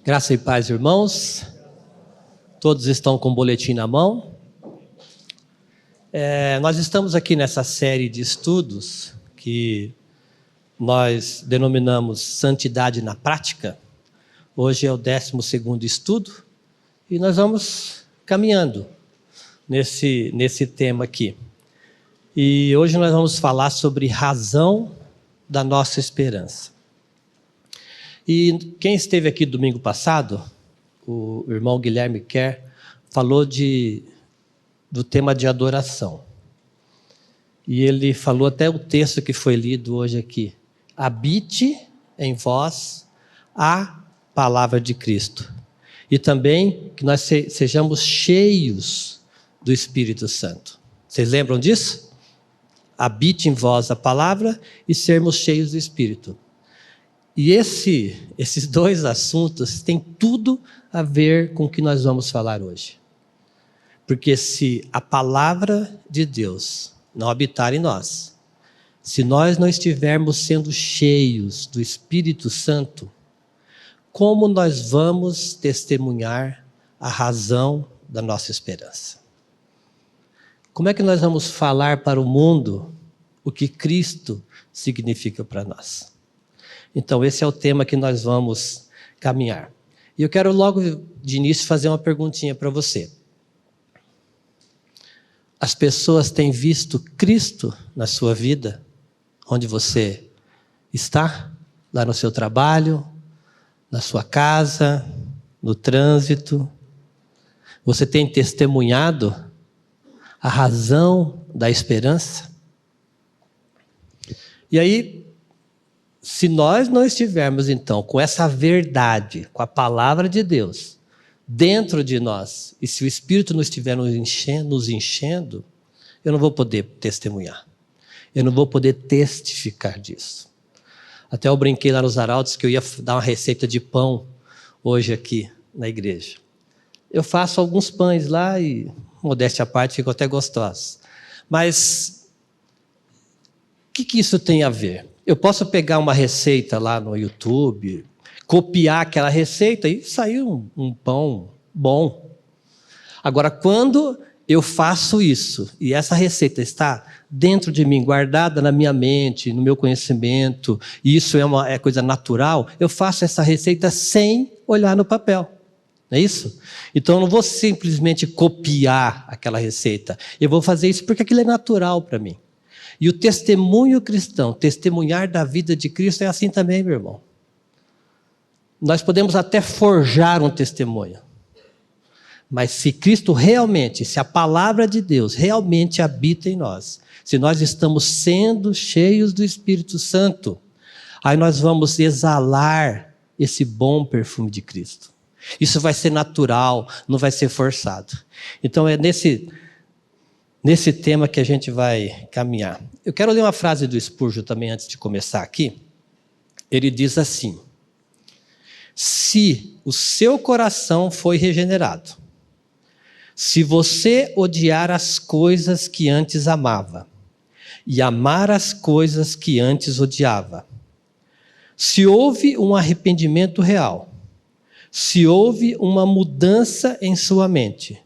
Graça e paz, irmãos. Todos estão com o boletim na mão. Nós estamos aqui nessa série de estudos que nós denominamos Santidade na Prática. Hoje é o 12º estudo e nós vamos caminhando nesse tema aqui. E hoje nós vamos falar sobre razão da nossa esperança. E quem esteve aqui domingo passado, o irmão Guilherme Kerr, falou do tema de adoração. E ele falou até o texto que foi lido hoje aqui. Habite em vós a palavra de Cristo. E também que nós sejamos cheios do Espírito Santo. Vocês lembram disso? Habite em vós a palavra e sermos cheios do Espírito. E esses dois assuntos têm tudo a ver com o que nós vamos falar hoje. Porque se a palavra de Deus não habitar em nós, se nós não estivermos sendo cheios do Espírito Santo, como nós vamos testemunhar a razão da nossa esperança? Como é que nós vamos falar para o mundo o que Cristo significa para nós? Então, esse é o tema que nós vamos caminhar. E eu quero logo de início fazer uma perguntinha para você. As pessoas têm visto Cristo na sua vida? Onde você está? Lá no seu trabalho? Na sua casa? No trânsito? Você tem testemunhado a razão da esperança? E aí, se nós não estivermos, então, com essa verdade, com a palavra de Deus, dentro de nós, e se o Espírito não estiver nos enchendo, eu não vou poder testemunhar. Eu não vou poder testificar disso. Até eu brinquei lá nos arautos que eu ia dar uma receita de pão hoje aqui na igreja. Eu faço alguns pães lá e, modéstia à parte, ficam até gostosos. Mas o que isso tem a ver? Eu posso pegar uma receita lá no YouTube, copiar aquela receita e sair um pão bom. Agora, quando eu faço isso e essa receita está dentro de mim, guardada na minha mente, no meu conhecimento, e isso é coisa natural, eu faço essa receita sem olhar no papel. Não é isso? Então, eu não vou simplesmente copiar aquela receita. Eu vou fazer isso porque aquilo é natural para mim. E o testemunho cristão, testemunhar da vida de Cristo é assim também, meu irmão. Nós podemos até forjar um testemunho. Mas se Cristo realmente, se a palavra de Deus realmente habita em nós, se nós estamos sendo cheios do Espírito Santo, aí nós vamos exalar esse bom perfume de Cristo. Isso vai ser natural, não vai ser forçado. Então é nesse tema que a gente vai caminhar. Eu quero ler uma frase do Spurgeon também antes de começar aqui. Ele diz assim: se o seu coração foi regenerado, se você odiar as coisas que antes amava e amar as coisas que antes odiava, se houve um arrependimento real, se houve uma mudança em sua mente,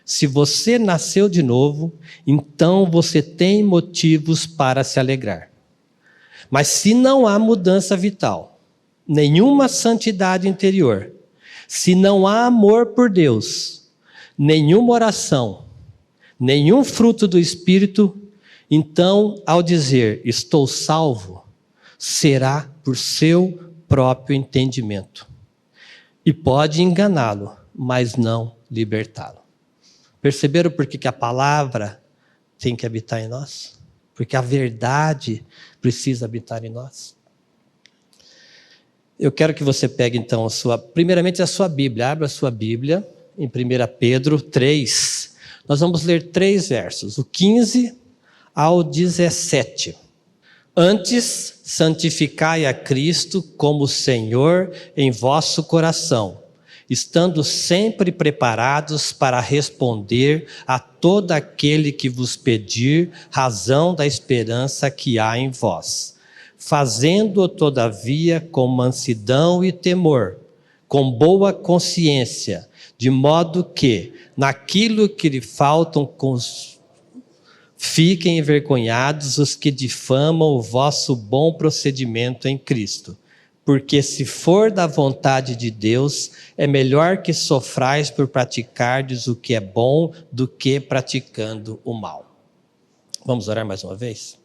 se você nasceu de novo, então você tem motivos para se alegrar. Mas se não há mudança vital, nenhuma santidade interior, se não há amor por Deus, nenhuma oração, nenhum fruto do Espírito, então, ao dizer estou salvo, será por seu próprio entendimento. E pode enganá-lo, mas não libertá-lo. Perceberam por que a palavra tem que habitar em nós? Porque a verdade precisa habitar em nós. Eu quero que você pegue então primeiramente a sua Bíblia. Abra a sua Bíblia em 1 Pedro 3. Nós vamos ler 3 versos, o 15 ao 17. Antes, santificai a Cristo como Senhor em vosso coração, estando sempre preparados para responder a todo aquele que vos pedir razão da esperança que há em vós, fazendo-o todavia com mansidão e temor, com boa consciência, de modo que, naquilo que lhe faltam, fiquem envergonhados os que difamam o vosso bom procedimento em Cristo. Porque se for da vontade de Deus, é melhor que sofrais por praticardes o que é bom do que praticando o mal. Vamos orar mais uma vez?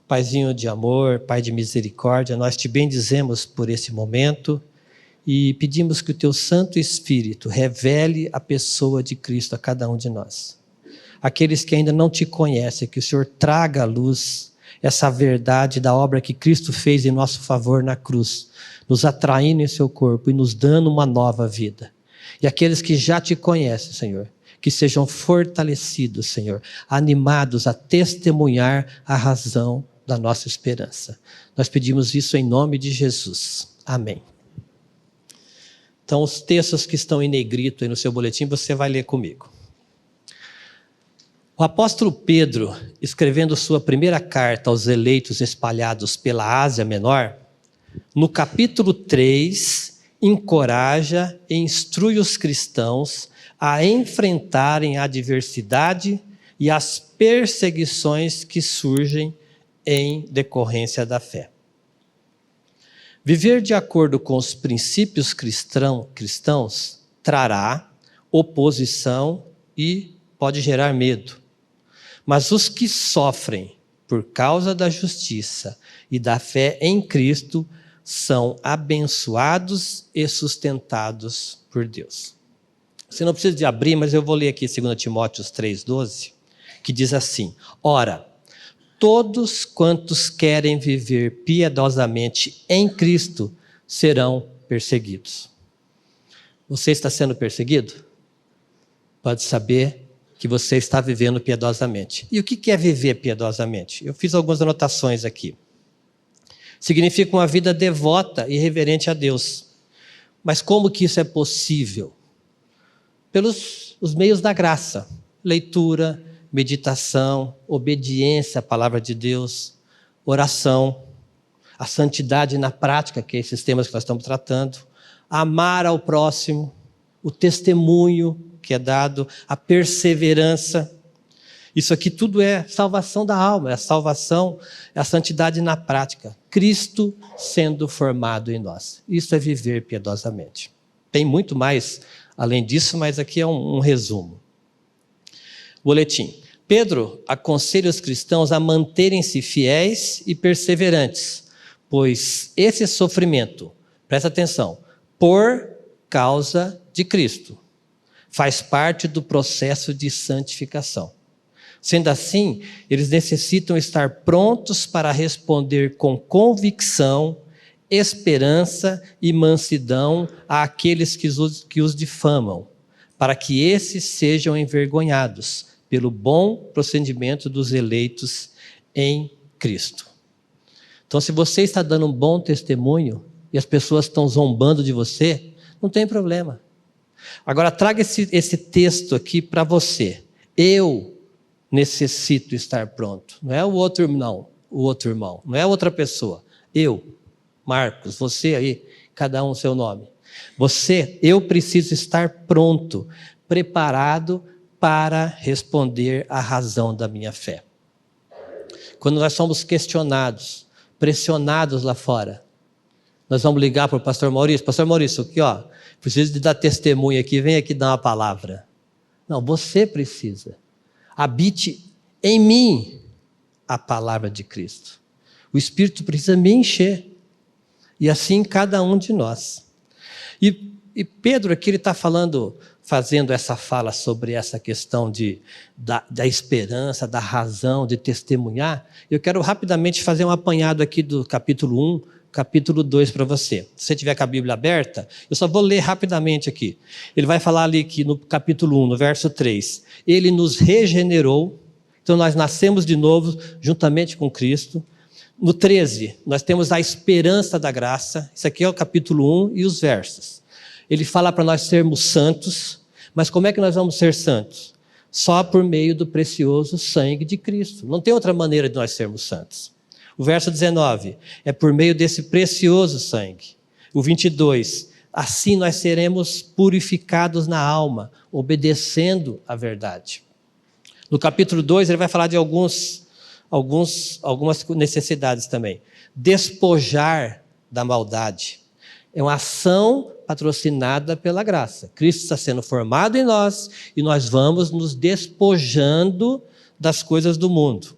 Paizinho de amor, Pai de misericórdia, nós te bendizemos por esse momento e pedimos que o teu Santo Espírito revele a pessoa de Cristo a cada um de nós. Aqueles que ainda não te conhecem, que o Senhor traga à luz essa verdade da obra que Cristo fez em nosso favor na cruz, nos atraindo em seu corpo e nos dando uma nova vida. E aqueles que já te conhecem, Senhor, que sejam fortalecidos, Senhor, animados a testemunhar a razão da nossa esperança. Nós pedimos isso em nome de Jesus. Amém. Então, os textos que estão em negrito aí no seu boletim, você vai ler comigo. O apóstolo Pedro, escrevendo sua primeira carta aos eleitos espalhados pela Ásia Menor, no capítulo 3, encoraja e instrui os cristãos a enfrentarem a adversidade e as perseguições que surgem em decorrência da fé. Viver de acordo com os princípios cristãos trará oposição e pode gerar medo. Mas os que sofrem por causa da justiça e da fé em Cristo são abençoados e sustentados por Deus. Você não precisa de abrir, mas eu vou ler aqui 2 Timóteo 3,12, que diz assim: Ora, todos quantos querem viver piedosamente em Cristo serão perseguidos. Você está sendo perseguido? Pode saber que você está vivendo piedosamente. E o que é viver piedosamente? Eu fiz algumas anotações aqui. Significa uma vida devota e reverente a Deus. Mas como que isso é possível? Pelos os meios da graça. Leitura, meditação, obediência à palavra de Deus, oração, a santidade na prática, que é esses temas que nós estamos tratando, amar ao próximo, o testemunho que é dado, a perseverança. Isso aqui tudo é salvação da alma, é a salvação, é a santidade na prática. Cristo sendo formado em nós. Isso é viver piedosamente. Tem muito mais além disso, mas aqui é um resumo. Boletim. Pedro aconselha os cristãos a manterem-se fiéis e perseverantes, pois esse sofrimento, presta atenção, por causa de Cristo, faz parte do processo de santificação. Sendo assim, eles necessitam estar prontos para responder com convicção, esperança e mansidão àqueles que os difamam, para que esses sejam envergonhados pelo bom procedimento dos eleitos em Cristo. Então, se você está dando um bom testemunho e as pessoas estão zombando de você, não tem problema. Agora, traga esse texto aqui para você. Eu necessito estar pronto. Não é o outro irmão, não é outra pessoa. Eu, Marcos, você aí, cada um seu nome. Eu preciso estar pronto, preparado para responder à razão da minha fé. Quando nós somos questionados, pressionados lá fora, nós vamos ligar para o pastor Maurício, aqui ó, preciso de dar testemunho aqui, vem aqui dar uma palavra. Não, você precisa. Habite em mim a palavra de Cristo. O Espírito precisa me encher. E assim cada um de nós. E Pedro aqui ele está fazendo essa fala sobre essa questão da esperança, da razão, de testemunhar. Eu quero rapidamente fazer um apanhado aqui do capítulo 1, capítulo 2 para você. Se você tiver com a Bíblia aberta, eu só vou ler rapidamente aqui. Ele vai falar ali que no capítulo 1, no verso 3, ele nos regenerou, então nós nascemos de novo juntamente com Cristo. No 13, nós temos a esperança da graça, isso aqui é o capítulo 1 e os versos. Ele fala para nós sermos santos, mas como é que nós vamos ser santos? Só por meio do precioso sangue de Cristo. Não tem outra maneira de nós sermos santos. O verso 19, é por meio desse precioso sangue. O 22, Assim nós seremos purificados na alma, obedecendo à verdade. No capítulo 2, ele vai falar de algumas necessidades também. Despojar da maldade. É uma ação patrocinada pela graça. Cristo está sendo formado em nós e nós vamos nos despojando das coisas do mundo.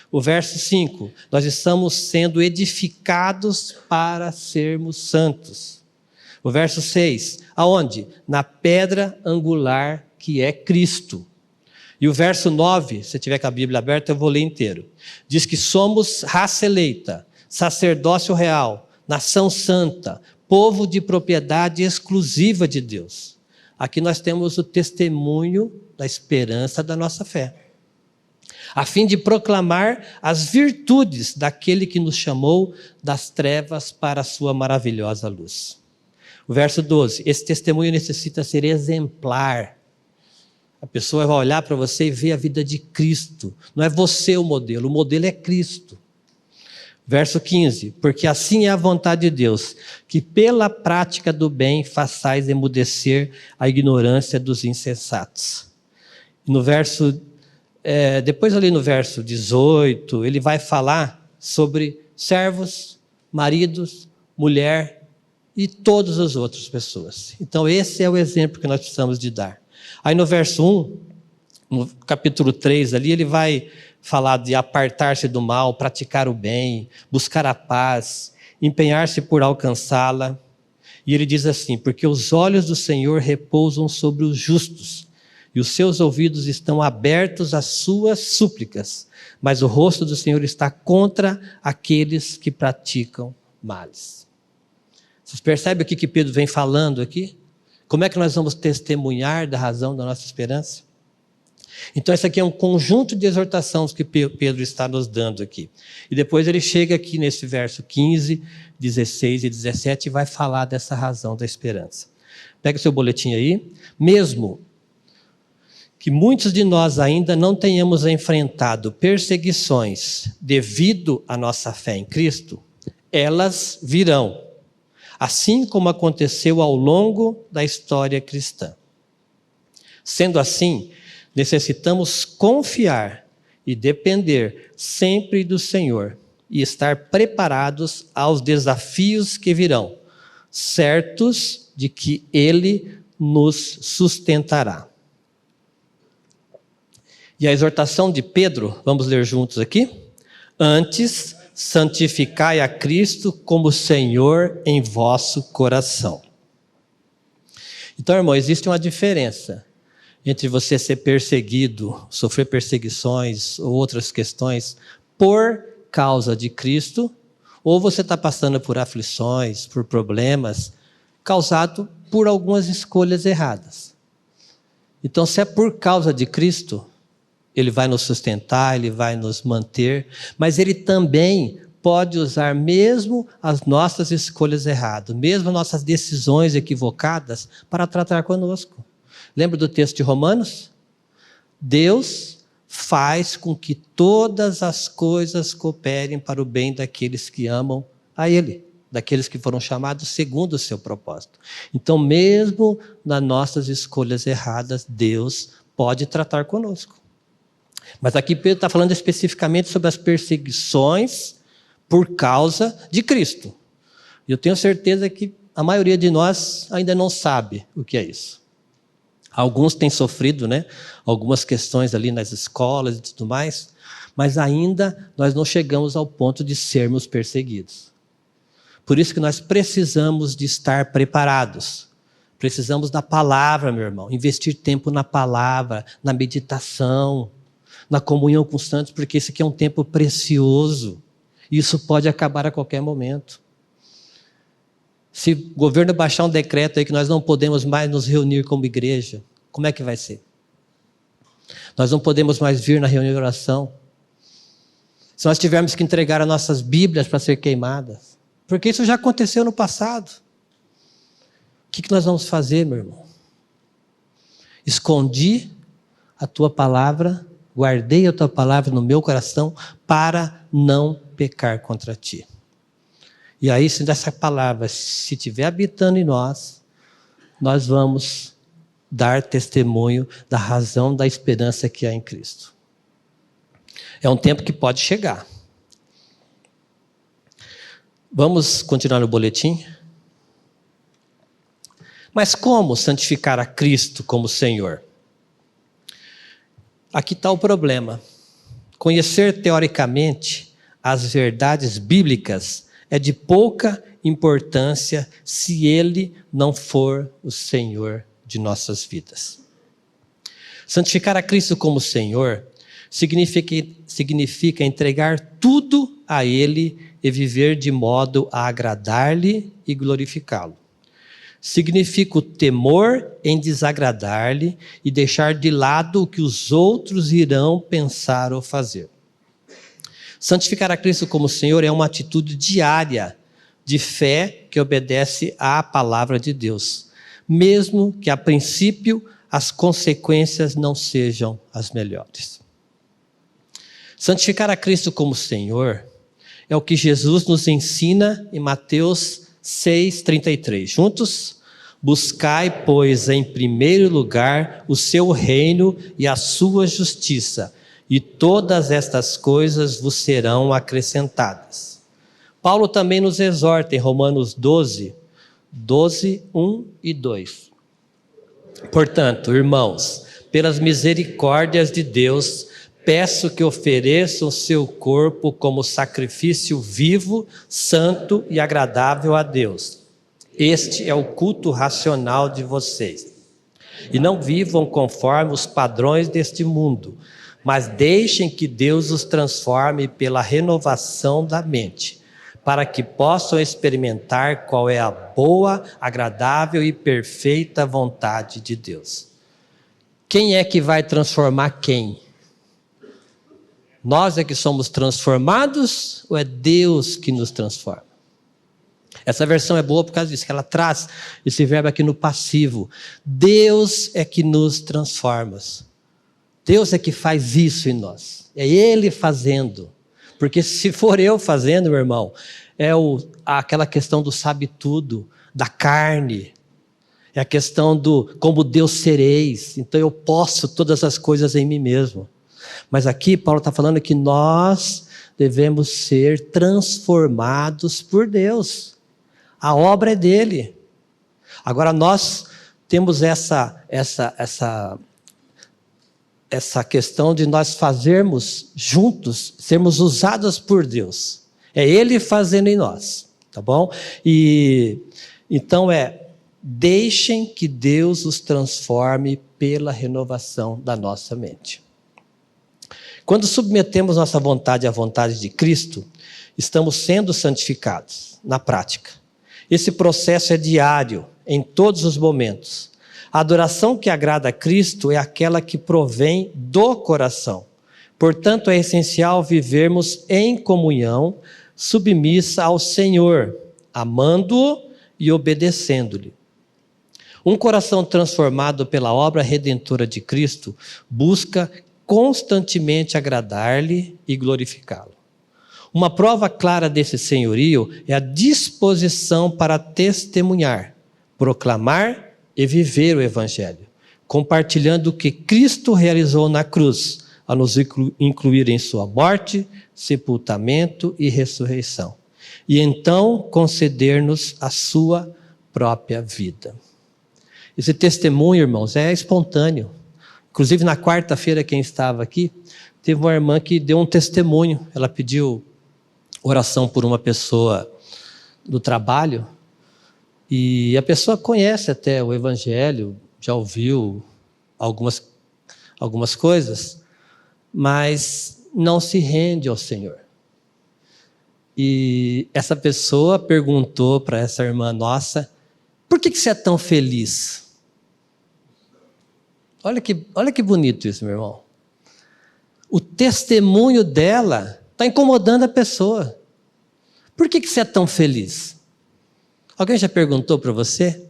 O verso 5, nós estamos sendo edificados para sermos santos. O verso 6, aonde? Na pedra angular que é Cristo. E o verso 9, se tiver com a Bíblia aberta, eu vou ler inteiro. Diz que somos raça eleita, sacerdócio real, nação santa, povo de propriedade exclusiva de Deus. Aqui nós temos o testemunho da esperança da nossa fé, a fim de proclamar as virtudes daquele que nos chamou das trevas para a sua maravilhosa luz. O verso 12, esse testemunho necessita ser exemplar. A pessoa vai olhar para você e ver a vida de Cristo. Não é você o modelo é Cristo. Verso 15, porque assim é a vontade de Deus, que pela prática do bem façais emudecer a ignorância dos insensatos. No verso, depois ali no verso 18, ele vai falar sobre servos, maridos, mulher e todas as outras pessoas. Então esse é o exemplo que nós precisamos de dar. Aí no verso 1, no capítulo 3 ali, ele vai falar de apartar-se do mal, praticar o bem, buscar a paz, empenhar-se por alcançá-la. E ele diz assim, porque os olhos do Senhor repousam sobre os justos, e os seus ouvidos estão abertos às suas súplicas, mas o rosto do Senhor está contra aqueles que praticam males. Vocês percebem o que Pedro vem falando aqui? Como é que nós vamos testemunhar da razão da nossa esperança? Então, isso aqui é um conjunto de exortações que Pedro está nos dando aqui. E depois ele chega aqui nesse verso 15, 16 e 17 e vai falar dessa razão da esperança. Pega o seu boletim aí. Mesmo que muitos de nós ainda não tenhamos enfrentado perseguições devido à nossa fé em Cristo, elas virão, assim como aconteceu ao longo da história cristã. Sendo assim, necessitamos confiar e depender sempre do Senhor e estar preparados aos desafios que virão, certos de que Ele nos sustentará. E a exortação de Pedro, vamos ler juntos aqui? Antes, santificai a Cristo como Senhor em vosso coração. Então, irmão, existe uma diferença entre você ser perseguido, sofrer perseguições ou outras questões por causa de Cristo, ou você está passando por aflições, por problemas, causado por algumas escolhas erradas. Então, se é por causa de Cristo, Ele vai nos sustentar, Ele vai nos manter, mas Ele também pode usar mesmo as nossas escolhas erradas, mesmo as nossas decisões equivocadas, para tratar conosco. Lembra do texto de Romanos? Deus faz com que todas as coisas cooperem para o bem daqueles que amam a Ele, daqueles que foram chamados segundo o seu propósito. Então, mesmo nas nossas escolhas erradas, Deus pode tratar conosco. Mas aqui Pedro está falando especificamente sobre as perseguições por causa de Cristo. E eu tenho certeza que a maioria de nós ainda não sabe o que é isso. Alguns têm sofrido, algumas questões ali nas escolas e tudo mais, mas ainda nós não chegamos ao ponto de sermos perseguidos. Por isso que nós precisamos de estar preparados. Precisamos da palavra, meu irmão. Investir tempo na palavra, na meditação, na comunhão com os santos, porque esse aqui é um tempo precioso. E isso pode acabar a qualquer momento. Se o governo baixar um decreto aí que nós não podemos mais nos reunir como igreja, como é que vai ser? Nós não podemos mais vir na reunião de oração. Se nós tivermos que entregar as nossas Bíblias para ser queimadas, porque isso já aconteceu no passado. O que nós vamos fazer, meu irmão? Escondi a tua palavra, guardei a tua palavra no meu coração para não pecar contra ti. E aí, se essa palavra, se estiver habitando em nós, nós vamos dar testemunho da razão da esperança que há em Cristo. É um tempo que pode chegar. Vamos continuar no boletim? Mas como santificar a Cristo como Senhor? Aqui está o problema. Conhecer teoricamente as verdades bíblicas é de pouca importância se Ele não for o Senhor de nossas vidas. Santificar a Cristo como Senhor significa entregar tudo a Ele e viver de modo a agradar-lhe e glorificá-lo. Significa o temor em desagradar-lhe e deixar de lado o que os outros irão pensar ou fazer. Santificar a Cristo como Senhor é uma atitude diária de fé que obedece à palavra de Deus, mesmo que a princípio as consequências não sejam as melhores. Santificar a Cristo como Senhor é o que Jesus nos ensina em Mateus 6,33. Juntos? Buscai, pois, em primeiro lugar o seu reino e a sua justiça, e todas estas coisas vos serão acrescentadas. Paulo também nos exorta em Romanos 12, 1 e 2. Portanto, irmãos, pelas misericórdias de Deus, peço que ofereçam o seu corpo como sacrifício vivo, santo e agradável a Deus. Este é o culto racional de vocês. E não vivam conforme os padrões deste mundo, mas deixem que Deus os transforme pela renovação da mente, para que possam experimentar qual é a boa, agradável e perfeita vontade de Deus. Quem é que vai transformar quem? Nós é que somos transformados ou é Deus que nos transforma? Essa versão é boa por causa disso, que ela traz esse verbo aqui no passivo. Deus é que nos transforma. Deus é que faz isso em nós. É Ele fazendo. Porque se for eu fazendo, meu irmão, aquela questão do sabe tudo, da carne. É a questão do como Deus sereis. Então eu posso todas as coisas em mim mesmo. Mas aqui Paulo está falando que nós devemos ser transformados por Deus. A obra é dele. Agora nós temos essa questão de nós fazermos juntos, sermos usados por Deus. É Ele fazendo em nós, tá bom? E então deixem que Deus os transforme pela renovação da nossa mente. Quando submetemos nossa vontade à vontade de Cristo, estamos sendo santificados na prática. Esse processo é diário, em todos os momentos. A adoração que agrada a Cristo é aquela que provém do coração. Portanto, é essencial vivermos em comunhão, submissa ao Senhor, amando-o e obedecendo-lhe. Um coração transformado pela obra redentora de Cristo busca constantemente agradar-lhe e glorificá-lo. Uma prova clara desse senhorio é a disposição para testemunhar, proclamar e viver o Evangelho, compartilhando o que Cristo realizou na cruz, a nos incluir em sua morte, sepultamento e ressurreição, e então conceder-nos a sua própria vida. Esse testemunho, irmãos, é espontâneo. Inclusive, na quarta-feira, quem estava aqui, teve uma irmã que deu um testemunho. Ela pediu oração por uma pessoa do trabalho, e a pessoa conhece até o Evangelho, já ouviu algumas coisas, mas não se rende ao Senhor. E essa pessoa perguntou para essa irmã nossa, por que você é tão feliz? Olha que bonito isso, meu irmão. O testemunho dela está incomodando a pessoa. Por que você é tão feliz? Alguém já perguntou para você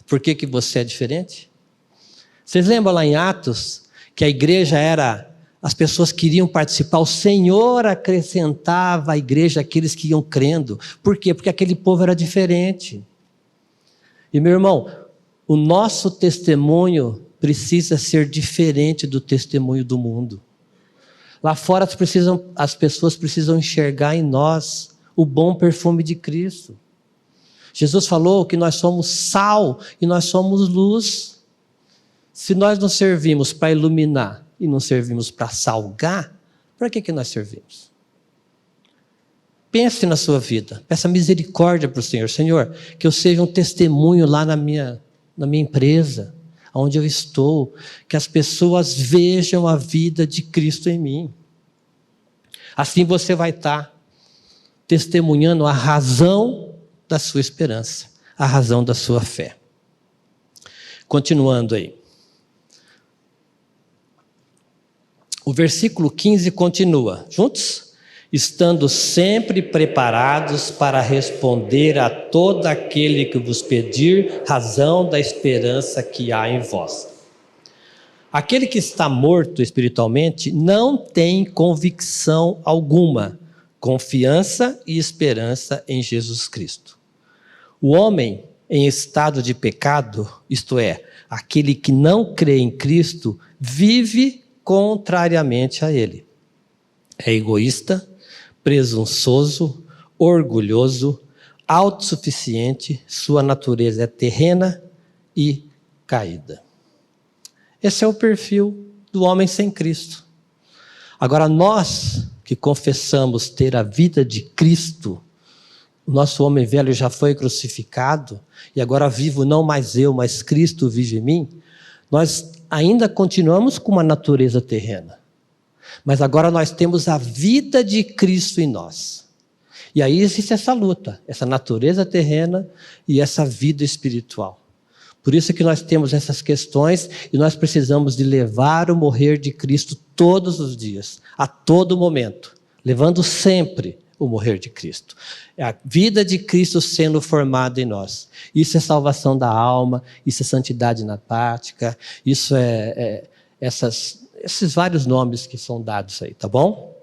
por que você é diferente? Vocês lembram lá em Atos que a igreja as pessoas queriam participar, o Senhor acrescentava à igreja aqueles que iam crendo. Por quê? Porque aquele povo era diferente. E meu irmão, O nosso testemunho precisa ser diferente do testemunho do mundo. Lá fora as pessoas precisam enxergar em nós o bom perfume de Cristo. Jesus falou que nós somos sal e nós somos luz. Se nós não servimos para iluminar e não servimos para salgar, para que nós servimos? Pense na sua vida, peça misericórdia para o Senhor. Senhor, que eu seja um testemunho lá na minha empresa, onde eu estou, que as pessoas vejam a vida de Cristo em mim. Assim você vai estar testemunhando a razão da sua esperança, a razão da sua fé. Continuando aí. O versículo 15 continua. Juntos? Estando sempre preparados para responder a todo aquele que vos pedir razão da esperança que há em vós. Aquele que está morto espiritualmente não tem convicção alguma, confiança e esperança em Jesus Cristo. O homem em estado de pecado, isto é, aquele que não crê em Cristo, vive contrariamente a ele. É egoísta, presunçoso, orgulhoso, autossuficiente, sua natureza é terrena e caída. Esse é o perfil do homem sem Cristo. Agora, nós que confessamos ter a vida de Cristo, o nosso homem velho já foi crucificado, e agora vivo não mais eu, mas Cristo vive em mim, nós ainda continuamos com uma natureza terrena. Mas agora nós temos a vida de Cristo em nós. E aí existe essa luta, essa natureza terrena e essa vida espiritual. Por isso que nós temos essas questões e nós precisamos de levar o morrer de Cristo todos os dias, a todo momento, levando sempre o morrer de Cristo. É a vida de Cristo sendo formada em nós. Isso é salvação da alma, isso é santidade na prática, isso esses vários nomes que são dados aí, tá bom?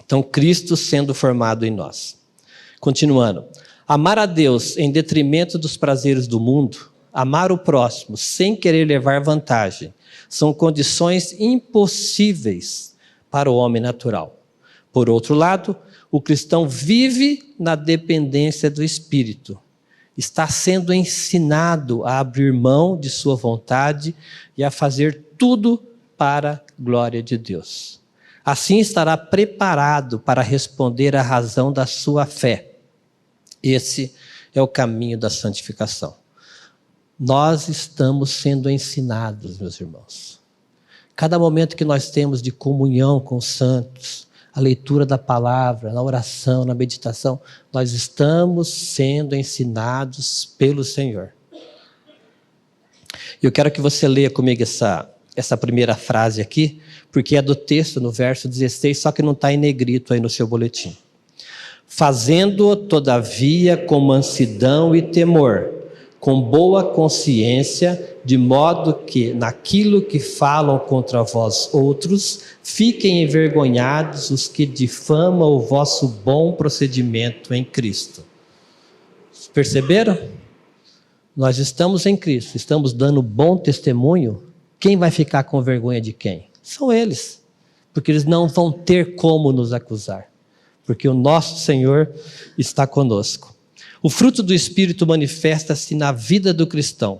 Então, Cristo sendo formado em nós. Continuando. Amar a Deus em detrimento dos prazeres do mundo, amar o próximo sem querer levar vantagem, são condições impossíveis para o homem natural. Por outro lado, o cristão vive na dependência do Espírito. Está sendo ensinado a abrir mão de sua vontade e a fazer tudo para a glória de Deus. Assim estará preparado para responder à razão da sua fé. Esse é o caminho da santificação. Nós estamos sendo ensinados, meus irmãos. Cada momento que nós temos de comunhão com os santos, a leitura da palavra, na oração, na meditação, nós estamos sendo ensinados pelo Senhor. Eu quero que você leia comigo essa primeira frase aqui, porque é do texto, no verso 16, só que não está em negrito aí no seu boletim. Fazendo-o, todavia, com mansidão e temor, com boa consciência, de modo que, naquilo que falam contra vós outros, fiquem envergonhados os que difamam o vosso bom procedimento em Cristo. Perceberam? Nós estamos em Cristo, estamos dando bom testemunho. Quem vai ficar com vergonha de quem? São eles, porque eles não vão ter como nos acusar, porque o nosso Senhor está conosco. O fruto do Espírito manifesta-se na vida do cristão,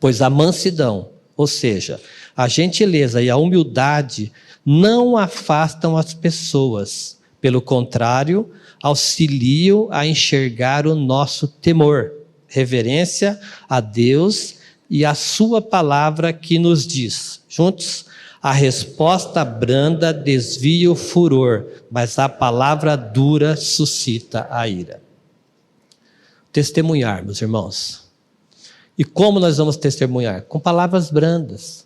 pois a mansidão, ou seja, a gentileza e a humildade não afastam as pessoas, pelo contrário, auxiliam a enxergar o nosso temor, reverência a Deus e a sua palavra que nos diz, juntos, a resposta branda desvia o furor, mas a palavra dura suscita a ira. Testemunhar, meus irmãos. E como nós vamos testemunhar? Com palavras brandas.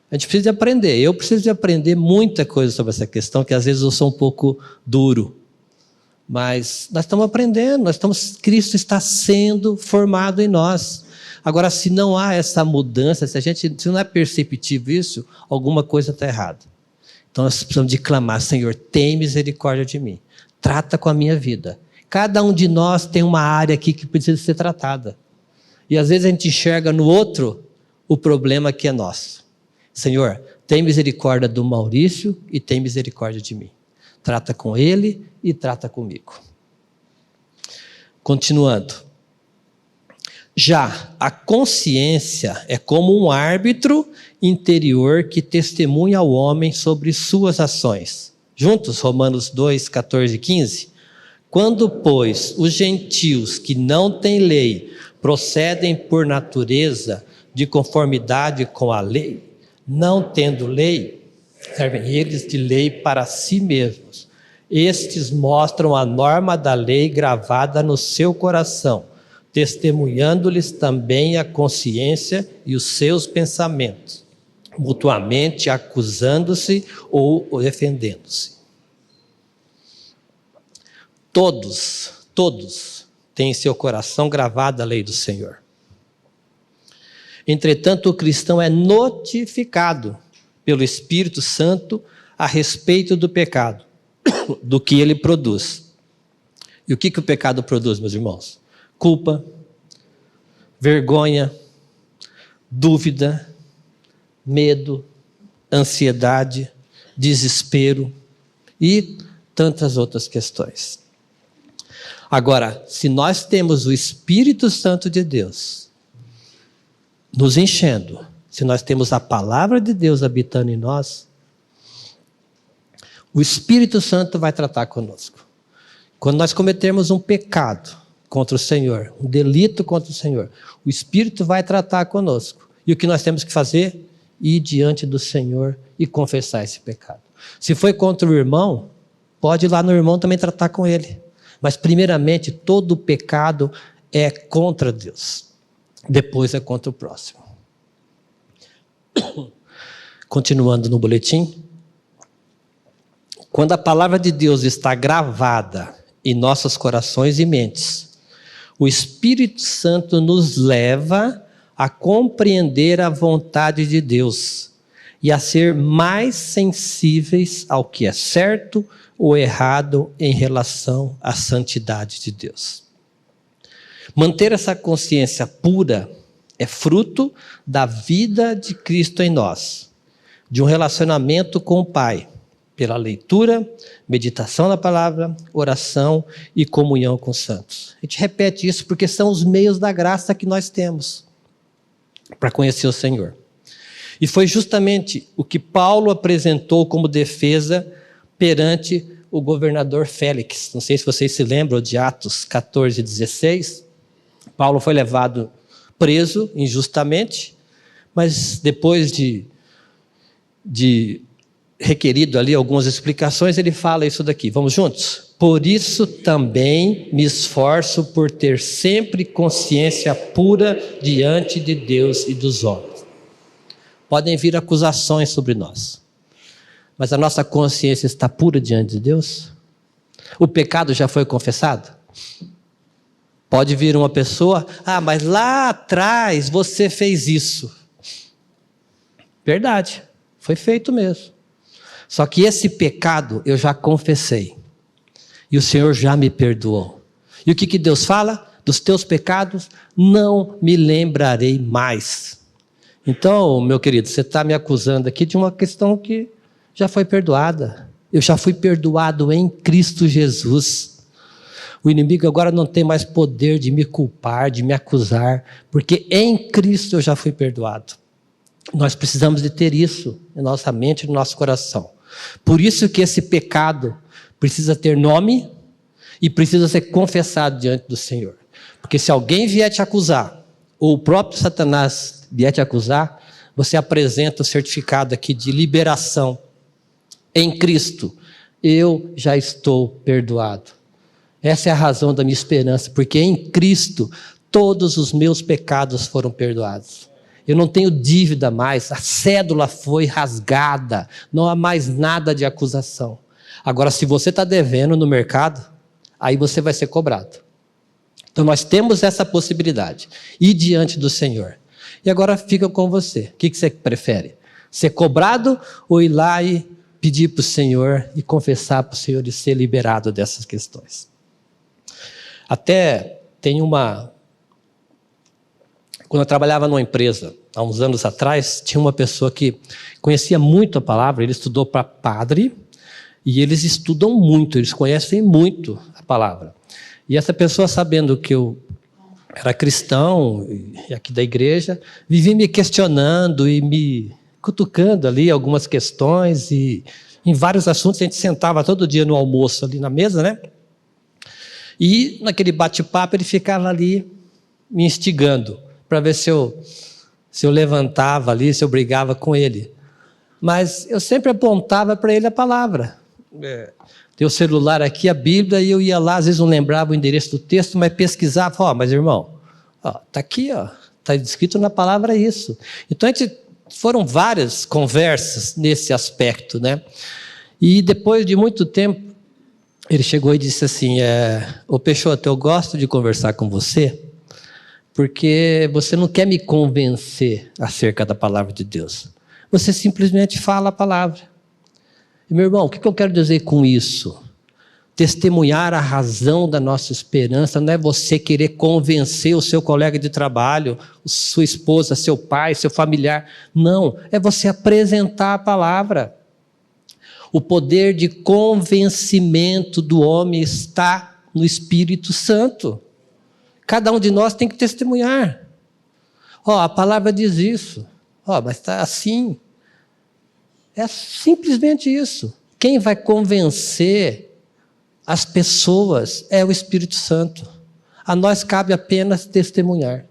A gente precisa de aprender. Eu preciso de aprender muita coisa sobre essa questão, que às vezes eu sou um pouco duro. Mas nós estamos aprendendo, Cristo está sendo formado em nós. Agora, se não há essa mudança, se não é perceptível isso, alguma coisa está errada. Então nós precisamos de clamar, Senhor, tem misericórdia de mim. Trata com a minha vida. Cada um de nós tem uma área aqui que precisa ser tratada. E às vezes a gente enxerga no outro o problema que é nosso. Senhor, tem misericórdia do Maurício e tem misericórdia de mim. Trata com ele e trata comigo. Continuando. Já a consciência é como um árbitro interior que testemunha ao homem sobre suas ações. Juntos, Romanos 2, 14 e 15. Quando, pois, os gentios que não têm lei procedem por natureza de conformidade com a lei, não tendo lei, servem eles de lei para si mesmos. Estes mostram a norma da lei gravada no seu coração, testemunhando-lhes também a consciência e os seus pensamentos, mutuamente acusando-se ou defendendo-se. Todos têm em seu coração gravada a lei do Senhor. Entretanto, o cristão é notificado pelo Espírito Santo a respeito do pecado, do que ele produz. E o que o pecado produz, meus irmãos? Culpa, vergonha, dúvida, medo, ansiedade, desespero e tantas outras questões. Agora, se nós temos o Espírito Santo de Deus nos enchendo, se nós temos a palavra de Deus habitando em nós, o Espírito Santo vai tratar conosco. Quando nós cometermos um pecado contra o Senhor, um delito contra o Senhor, o Espírito vai tratar conosco. E o que nós temos que fazer? Ir diante do Senhor e confessar esse pecado. Se foi contra o irmão, pode ir lá no irmão também tratar com ele. Mas primeiramente, todo pecado é contra Deus. Depois é contra o próximo. Continuando no boletim. Quando a palavra de Deus está gravada em nossos corações e mentes, o Espírito Santo nos leva a compreender a vontade de Deus e a ser mais sensíveis ao que é certo ou errado em relação à santidade de Deus. Manter essa consciência pura é fruto da vida de Cristo em nós, de um relacionamento com o Pai, pela leitura, meditação da palavra, oração e comunhão com os santos. A gente repete isso porque são os meios da graça que nós temos para conhecer o Senhor. E foi justamente o que Paulo apresentou como defesa perante o governador Félix. Não sei se vocês se lembram de Atos 14, 16. Paulo foi levado preso injustamente, mas depois de requerido ali algumas explicações, ele fala isso daqui. Vamos juntos? Por isso também me esforço por ter sempre consciência pura diante de Deus e dos homens. Podem vir acusações sobre nós, mas a nossa consciência está pura diante de Deus? O pecado já foi confessado? Pode vir uma pessoa, mas lá atrás você fez isso. Verdade, foi feito mesmo. Só que esse pecado eu já confessei. E o Senhor já me perdoou. E o que Deus fala? Dos teus pecados não me lembrarei mais. Então, meu querido, você está me acusando aqui de uma questão que já foi perdoada. Eu já fui perdoado em Cristo Jesus. O inimigo agora não tem mais poder de me culpar, de me acusar, porque em Cristo eu já fui perdoado. Nós precisamos de ter isso em nossa mente e no nosso coração. Por isso que esse pecado precisa ter nome e precisa ser confessado diante do Senhor. Porque se alguém vier te acusar, ou o próprio Satanás vier te acusar, você apresenta o certificado aqui de liberação. Em Cristo, eu já estou perdoado. Essa é a razão da minha esperança, porque em Cristo todos os meus pecados foram perdoados. Eu não tenho dívida mais, a cédula foi rasgada, não há mais nada de acusação. Agora, se você está devendo no mercado, aí você vai ser cobrado. Então, nós temos essa possibilidade, ir diante do Senhor. E agora fica com você, o que você prefere? Ser cobrado ou ir lá e pedir para o Senhor e confessar para o Senhor e ser liberado dessas questões? Até tem uma Quando eu trabalhava numa empresa, há uns anos atrás, tinha uma pessoa que conhecia muito a palavra, ele estudou para padre, e eles estudam muito, eles conhecem muito a palavra. E essa pessoa, sabendo que eu era cristão, e aqui da igreja, vivia me questionando e me cutucando ali algumas questões, e em vários assuntos, a gente sentava todo dia no almoço ali na mesa, né? E naquele bate-papo ele ficava ali me instigando, para ver se eu levantava ali, se eu brigava com ele. Mas eu sempre apontava para ele a palavra. Tem o celular aqui, a Bíblia, e eu ia lá, às vezes não lembrava o endereço do texto, mas pesquisava, mas irmão, está aqui, está escrito na palavra isso. Então foram várias conversas nesse aspecto, né? E depois de muito tempo, ele chegou e disse assim, ô Peixoto, eu gosto de conversar com você, porque você não quer me convencer acerca da palavra de Deus. Você simplesmente fala a palavra. E, meu irmão, o que eu quero dizer com isso? Testemunhar a razão da nossa esperança não é você querer convencer o seu colega de trabalho, sua esposa, seu pai, seu familiar. Não, é você apresentar a palavra. O poder de convencimento do homem está no Espírito Santo. Cada um de nós tem que testemunhar. A palavra diz isso. Mas está assim. É simplesmente isso. Quem vai convencer as pessoas é o Espírito Santo. A nós cabe apenas testemunhar.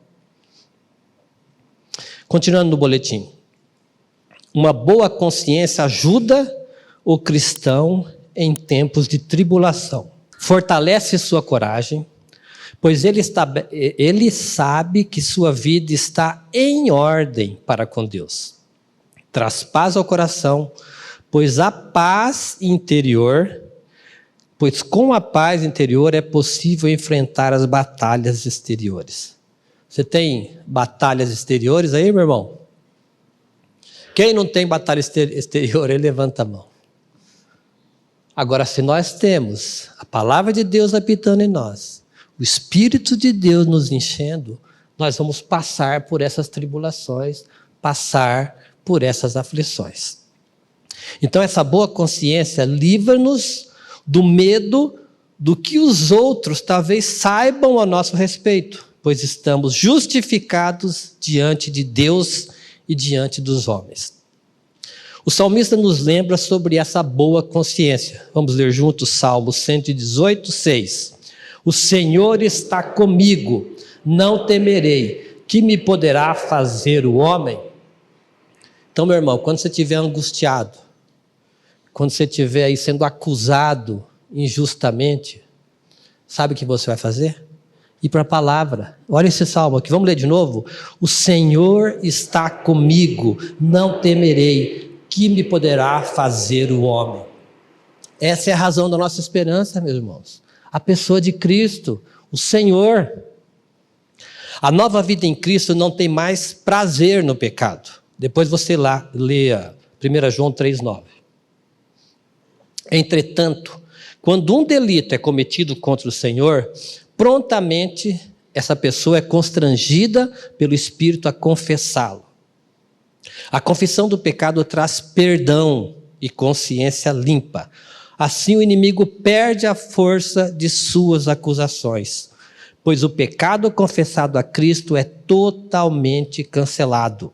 Continuando no boletim. Uma boa consciência ajuda o cristão em tempos de tribulação. Fortalece sua coragem, pois ele sabe que sua vida está em ordem para com Deus. Traz paz ao coração, pois com a paz interior é possível enfrentar as batalhas exteriores. Você tem batalhas exteriores aí, meu irmão? Quem não tem batalha exterior, ele levanta a mão. Agora, se nós temos a palavra de Deus habitando em nós, o Espírito de Deus nos enchendo, nós vamos passar por essas tribulações, passar por essas aflições. Então, essa boa consciência livra-nos do medo do que os outros talvez saibam a nosso respeito, pois estamos justificados diante de Deus e diante dos homens. O salmista nos lembra sobre essa boa consciência. Vamos ler juntos Salmo 118, 6. O Senhor está comigo, não temerei. Que me poderá fazer o homem? Então, meu irmão, quando você estiver angustiado, quando você estiver aí sendo acusado injustamente, sabe o que você vai fazer? Ir para a palavra. Olha esse salmo aqui, vamos ler de novo? O Senhor está comigo, não temerei. Que me poderá fazer o homem? Essa é a razão da nossa esperança, meus irmãos. A pessoa de Cristo, o Senhor. A nova vida em Cristo não tem mais prazer no pecado. Depois você lá leia 1 João 3,9. Entretanto, quando um delito é cometido contra o Senhor, prontamente essa pessoa é constrangida pelo Espírito a confessá-lo. A confissão do pecado traz perdão e consciência limpa. Assim o inimigo perde a força de suas acusações, pois o pecado confessado a Cristo é totalmente cancelado.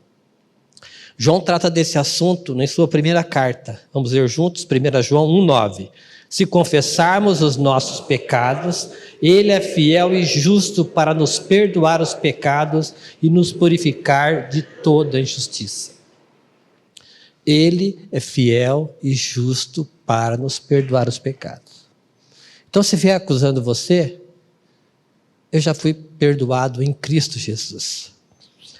João trata desse assunto em sua primeira carta. Vamos ler juntos, 1 João 1,9. Se confessarmos os nossos pecados, Ele é fiel e justo para nos perdoar os pecados e nos purificar de toda injustiça. Ele é fiel e justo para nos perdoar os pecados. Então, se vier acusando você, eu já fui perdoado em Cristo Jesus.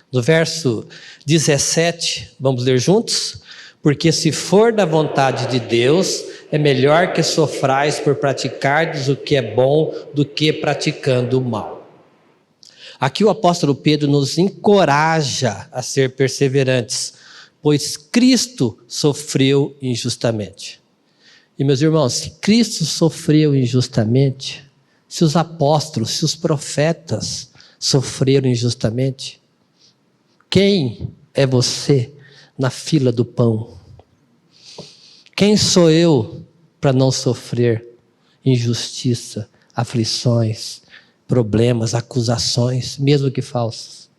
No verso 17, vamos ler juntos? Porque se for da vontade de Deus, é melhor que sofrais por praticardes o que é bom do que praticando o mal. Aqui o apóstolo Pedro nos encoraja a ser perseverantes, pois Cristo sofreu injustamente. E meus irmãos, se Cristo sofreu injustamente, se os apóstolos, se os profetas sofreram injustamente, Quem é você na fila do pão? Quem sou eu para não sofrer injustiça, aflições, problemas, acusações, mesmo que falsas?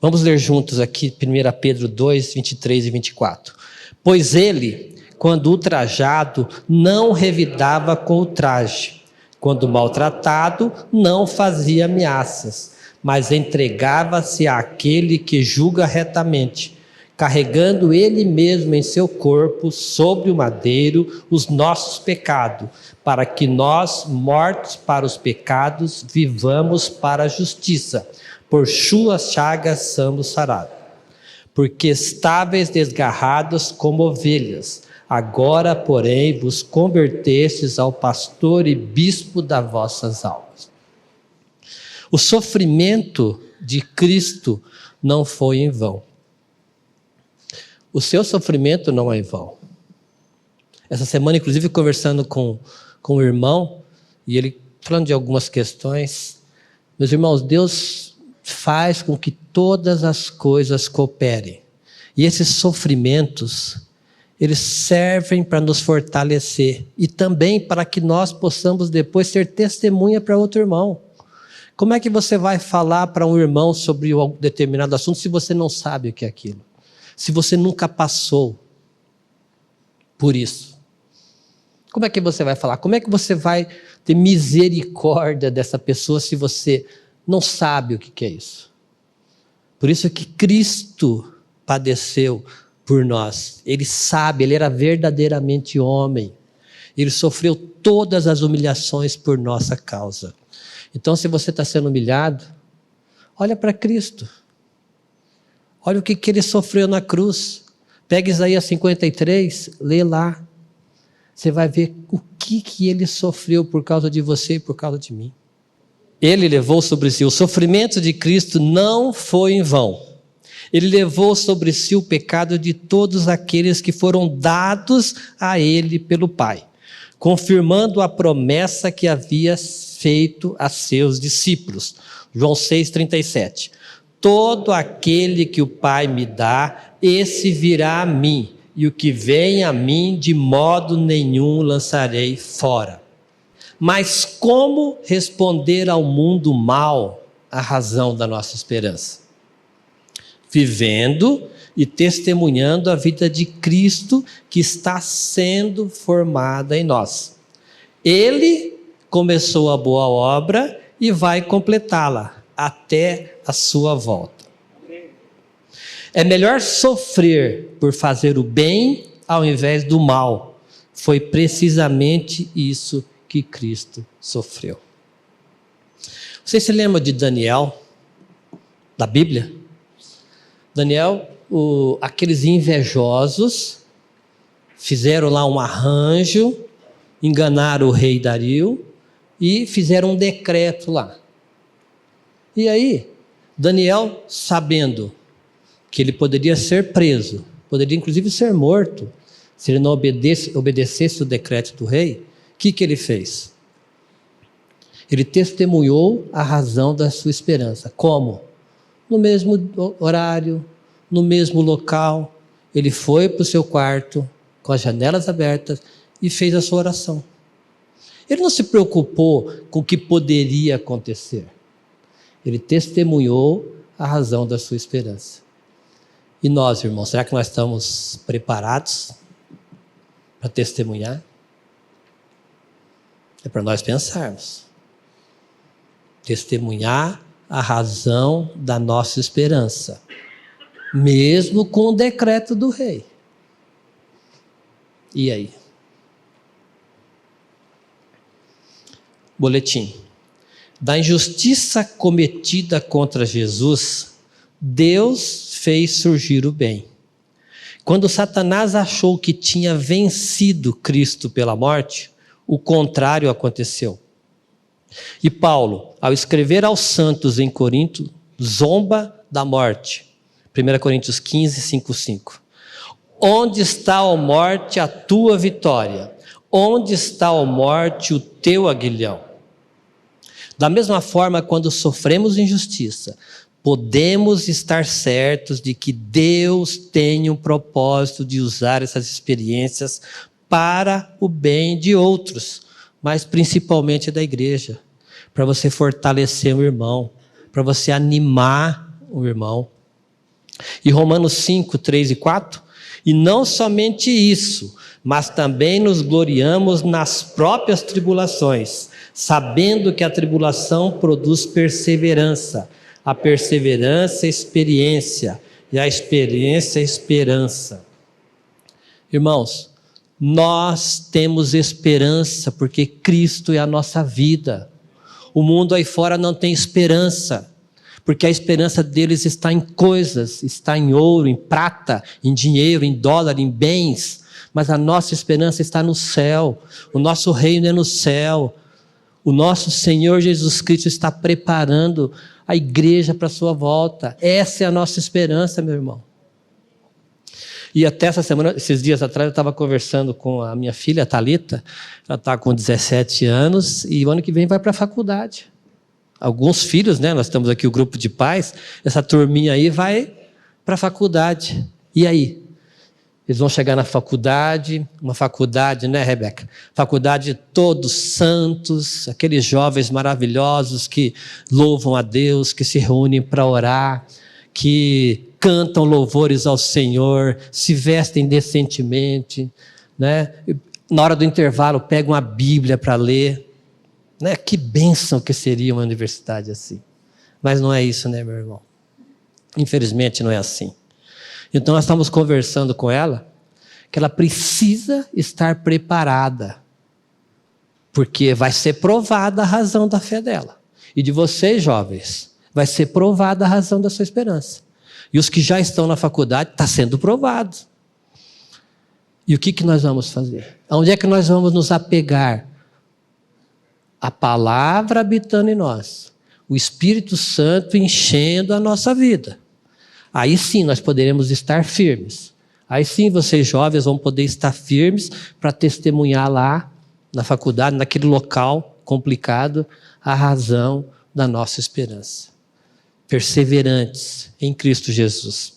Vamos ler juntos aqui 1 Pedro 2, 23 e 24. Pois ele, quando ultrajado, não revidava com ultraje. Quando maltratado, não fazia ameaças, mas entregava-se àquele que julga retamente, carregando ele mesmo em seu corpo, sobre o madeiro, os nossos pecados, para que nós, mortos para os pecados, vivamos para a justiça. Por suas chagas somos sarados. Porque estáveis desgarrados como ovelhas, agora, porém, vos convertestes ao pastor e bispo das vossas almas. O sofrimento de Cristo não foi em vão. O seu sofrimento não é em vão. Essa semana, inclusive, conversando com o irmão, e ele falando de algumas questões. Meus irmãos, Deus faz com que todas as coisas cooperem. E esses sofrimentos, eles servem para nos fortalecer e também para que nós possamos depois ser testemunha para outro irmão. Como é que você vai falar para um irmão sobre um determinado assunto se você não sabe o que é aquilo? Se você nunca passou por isso? Como é que você vai falar? Como é que você vai ter misericórdia dessa pessoa se você não sabe o que é isso? Por isso que Cristo padeceu por nós. Ele sabe, ele era verdadeiramente homem. Ele sofreu todas as humilhações por nossa causa. Então, se você está sendo humilhado, olha para Cristo. Olha o que ele sofreu na cruz. Pega Isaías 53, lê lá. Você vai ver o que ele sofreu por causa de você e por causa de mim. Ele levou sobre si o sofrimento de Cristo, não foi em vão. Ele levou sobre si o pecado de todos aqueles que foram dados a ele pelo Pai, confirmando a promessa que havia feito a seus discípulos. João 6,37. Todo aquele que o Pai me dá, esse virá a mim, e o que vem a mim, de modo nenhum lançarei fora. Mas como responder ao mundo mal a razão da nossa esperança? Vivendo e testemunhando a vida de Cristo que está sendo formada em nós. Ele começou a boa obra e vai completá-la até a sua volta. É melhor sofrer por fazer o bem ao invés do mal. Foi precisamente isso que Cristo sofreu. Você se lembra de Daniel, da Bíblia? Daniel, aqueles invejosos fizeram lá um arranjo, enganaram o rei Dario e fizeram um decreto lá. E aí, Daniel, sabendo que ele poderia ser preso, poderia inclusive ser morto, se ele não obedecesse o decreto do rei, o que ele fez? Ele testemunhou a razão da sua esperança. Como? No mesmo horário, no mesmo local, ele foi para o seu quarto, com as janelas abertas, e fez a sua oração. Ele não se preocupou com o que poderia acontecer. Ele testemunhou a razão da sua esperança. E nós, irmãos, será que nós estamos preparados para testemunhar? É para nós pensarmos. Testemunhar a razão da nossa esperança, mesmo com o decreto do rei. E aí? Boletim. Da injustiça cometida contra Jesus, Deus fez surgir o bem. Quando Satanás achou que tinha vencido Cristo pela morte, o contrário aconteceu. E Paulo, ao escrever aos santos em Corinto, zomba da morte. 1 Coríntios 15, 5, 5. Onde está, ó morte, a tua vitória? Onde está, ó morte, o teu aguilhão? Da mesma forma, quando sofremos injustiça, podemos estar certos de que Deus tem um propósito de usar essas experiências para o bem de outros, mas principalmente da igreja, para você fortalecer o irmão, para você animar o irmão. E Romanos 5, 3 e 4, e não somente isso, mas também nos gloriamos nas próprias tribulações, sabendo que a tribulação produz perseverança, a perseverança, experiência, e a experiência, esperança. Irmãos, nós temos esperança porque Cristo é a nossa vida. O mundo aí fora não tem esperança, porque a esperança deles está em coisas, está em ouro, em prata, em dinheiro, em dólar, em bens, mas a nossa esperança está no céu, o nosso reino é no céu. O nosso Senhor Jesus Cristo está preparando a igreja para a sua volta. Essa é a nossa esperança, meu irmão. E até essa semana, esses dias atrás, eu estava conversando com a minha filha, a Thalita. Ela está com 17 anos e o ano que vem vai para a faculdade. Alguns filhos, né? Nós estamos aqui, o grupo de pais. Essa turminha aí vai para a faculdade. E aí? Eles vão chegar na faculdade, uma faculdade, né, Rebeca? Faculdade de todos santos, aqueles jovens maravilhosos que louvam a Deus, que se reúnem para orar, que cantam louvores ao Senhor, se vestem decentemente, né? Na hora do intervalo pegam a Bíblia para ler, né? Que bênção que seria uma universidade assim. Mas não é isso, né, meu irmão? Infelizmente não é assim. Então nós estamos conversando com ela, que ela precisa estar preparada, porque vai ser provada a razão da fé dela. E de vocês, jovens, vai ser provada a razão da sua esperança. E os que já estão na faculdade, está sendo provado. E o que nós vamos fazer? Aonde é que nós vamos nos apegar? A palavra habitando em nós, o Espírito Santo enchendo a nossa vida. Aí sim nós poderemos estar firmes. Aí sim vocês jovens vão poder estar firmes para testemunhar lá na faculdade, naquele local complicado, a razão da nossa esperança. Perseverantes em Cristo Jesus.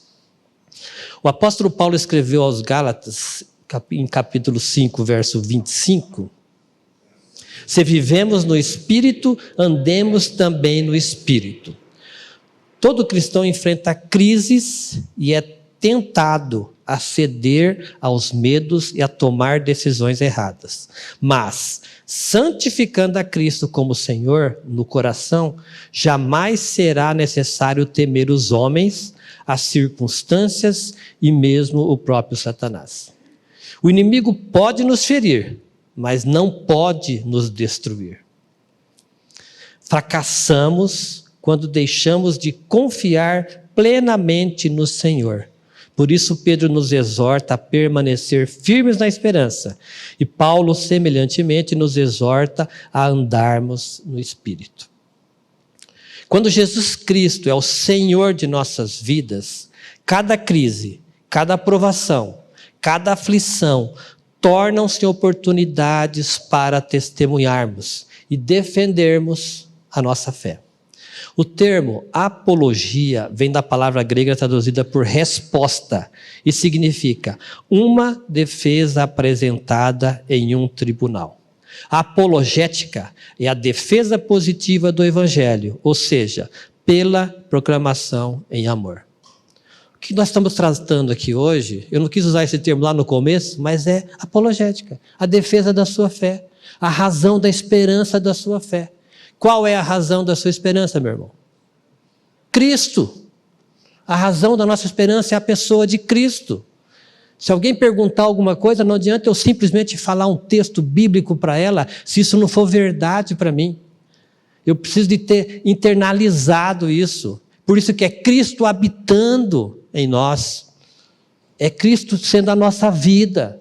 O apóstolo Paulo escreveu aos Gálatas, em capítulo 5, verso 25, se vivemos no Espírito, andemos também no Espírito. Todo cristão enfrenta crises e é tentado a ceder aos medos e a tomar decisões erradas. Mas, santificando a Cristo como Senhor no coração, jamais será necessário temer os homens, as circunstâncias e mesmo o próprio Satanás. O inimigo pode nos ferir, mas não pode nos destruir. Fracassamos quando deixamos de confiar plenamente no Senhor. Por isso Pedro nos exorta a permanecer firmes na esperança. E Paulo, semelhantemente, nos exorta a andarmos no Espírito. Quando Jesus Cristo é o Senhor de nossas vidas, cada crise, cada provação, cada aflição, tornam-se oportunidades para testemunharmos e defendermos a nossa fé. O termo apologia vem da palavra grega traduzida por resposta e significa uma defesa apresentada em um tribunal. A apologética é a defesa positiva do evangelho, ou seja, pela proclamação em amor. O que nós estamos tratando aqui hoje, eu não quis usar esse termo lá no começo, mas é apologética, a defesa da sua fé, a razão da esperança da sua fé. Qual é a razão da sua esperança, meu irmão? Cristo. A razão da nossa esperança é a pessoa de Cristo. Se alguém perguntar alguma coisa, não adianta eu simplesmente falar um texto bíblico para ela, se isso não for verdade para mim. Eu preciso de ter internalizado isso. Por isso que é Cristo habitando em nós. É Cristo sendo a nossa vida.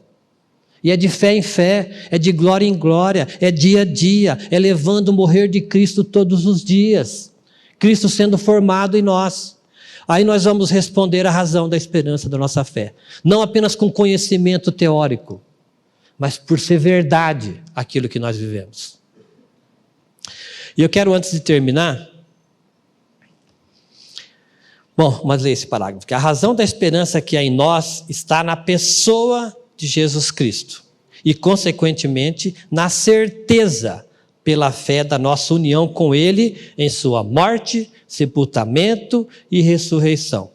E é de fé em fé, é de glória em glória, é dia a dia, é levando o morrer de Cristo todos os dias. Cristo sendo formado em nós. Aí nós vamos responder a razão da esperança da nossa fé. Não apenas com conhecimento teórico, mas por ser verdade aquilo que nós vivemos. E eu quero, antes de terminar, Bom, mas leia esse parágrafo. Que a razão da esperança que há em nós está na pessoa de Jesus Cristo e, consequentemente, na certeza pela fé da nossa união com Ele em sua morte, sepultamento e ressurreição.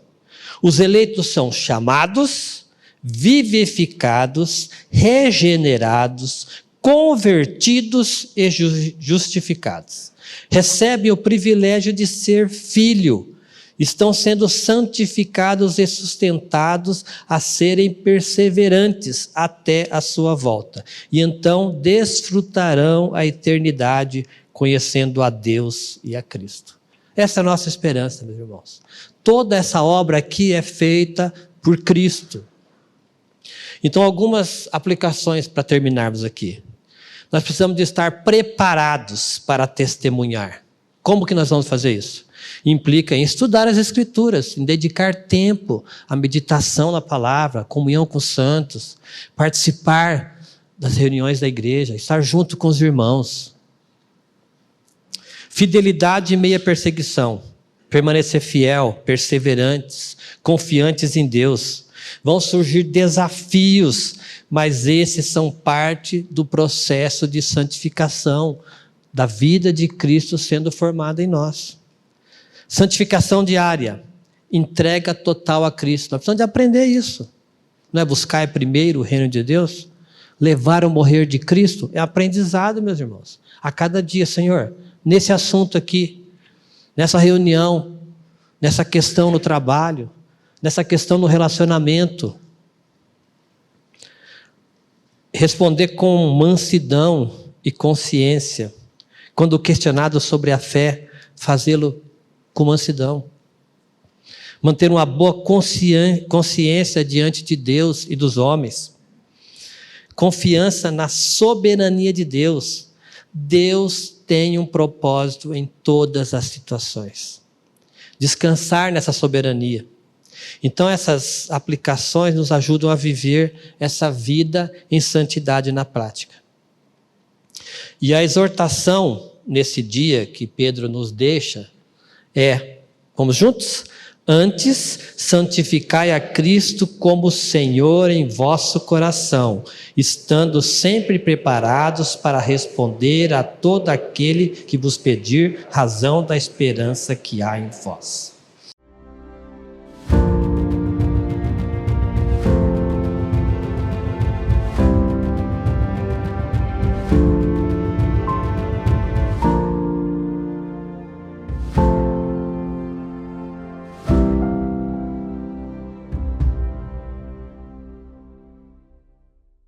Os eleitos são chamados, vivificados, regenerados, convertidos e justificados. Recebem o privilégio de ser filho. Estão sendo santificados e sustentados a serem perseverantes até a sua volta. E então desfrutarão a eternidade conhecendo a Deus e a Cristo. Essa é a nossa esperança, meus irmãos. Toda essa obra aqui é feita por Cristo. Então, algumas aplicações para terminarmos aqui. Nós precisamos de estar preparados para testemunhar. Como que nós vamos fazer isso? Implica em estudar as Escrituras, em dedicar tempo à meditação na palavra, comunhão com os santos, participar das reuniões da igreja, estar junto com os irmãos. Fidelidade em meio à perseguição, permanecer fiel, perseverantes, confiantes em Deus. Vão surgir desafios, mas esses são parte do processo de santificação, da vida de Cristo sendo formada em nós. Santificação diária, entrega total a Cristo. Nós precisamos de aprender isso. Não é buscar primeiro o reino de Deus? Levar ao morrer de Cristo é aprendizado, meus irmãos. A cada dia, Senhor, nesse assunto aqui, nessa reunião, nessa questão no trabalho, nessa questão no relacionamento. Responder com mansidão e consciência. Quando questionado sobre a fé, fazê-lo com mansidão. Manter uma boa consciência diante de Deus e dos homens. Confiança na soberania de Deus. Deus tem um propósito em todas as situações. Descansar nessa soberania. Então essas aplicações nos ajudam a viver essa vida em santidade na prática. E a exortação nesse dia que Pedro nos deixa vamos juntos? Antes, santificai a Cristo como Senhor em vosso coração, estando sempre preparados para responder a todo aquele que vos pedir razão da esperança que há em vós.